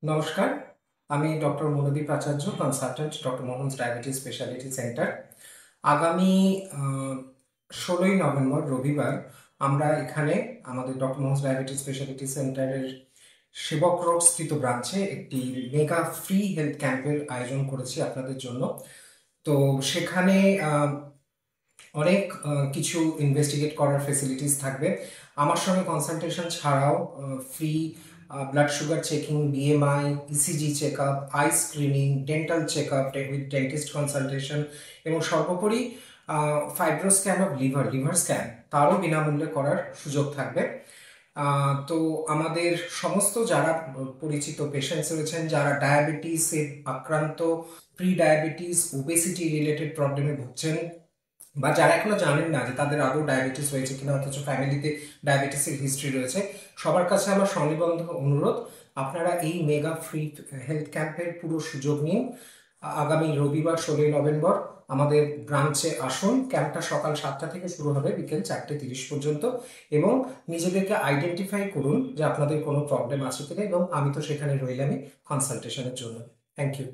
নমস্কার, আমি doctor Manodip Acharya, consultant, doctor Mohan's diabetes speciality centre. আগামী 16ই নভেম্বর রবিবার আমরা এখানে আমাদের ডক্টর মোহনস ডায়াবেটিস স্পেশালিটি সেন্টারের সেবক রোড স্থিত ব্রাঞ্চে একটি মেগা ফ্রি হেলথ ক্যাম্পের আয়োজন করেছি আপনাদের জন্য। তো সেখানে অনেক কিছু ইনভেস্টিগেট করার ফেসিলিটিস থাকবে। আমার সঙ্গে কনসালটেশন ছাড়াও free blood sugar checking, BMI, ECG check up, eye screening, dental check up with dentist consultation এবং সর্বোপরি ফাইব্রোস্ক্যান অফ লিভার স্ক্যান তারও বিনামূল্যে করার সুযোগ থাকবে। তো আমাদের সমস্ত যারা পরিচিত পেশেন্টস রয়েছেন, যারা ডায়াবেটিসে আক্রান্ত, প্রি ডায়াবেটিস, ওবেসিটি রিলেটেড প্রবলেমে ভুগছেন, বা যারা এখনো জানেন না যে তাদের আদৌ ডায়াবেটিস হয়েছে কিনা অথচ ফ্যামিলিতে ডায়াবেটিসের হিস্ট্রি রয়েছে, সবার কাছে আমার সনিবন্ধ অনুরোধ, আপনারা এই মেগা ফ্রি হেলথ ক্যাম্পের পুরো সুযোগ নিন। আগামী রবিবার 16ই নভেম্বর আমাদের ব্রাঞ্চে আসুন। ক্যাম্পটা সকাল 7টা থেকে শুরু হবে, বিকেল 4:30 পর্যন্ত, এবং নিজেদেরকে আইডেন্টিফাই করুন যে আপনাদের কোনো প্রবলেম আছে কিনা, এবং আমি তো সেখানে রইলামই কনসালটেশনের জন্য। Thank you.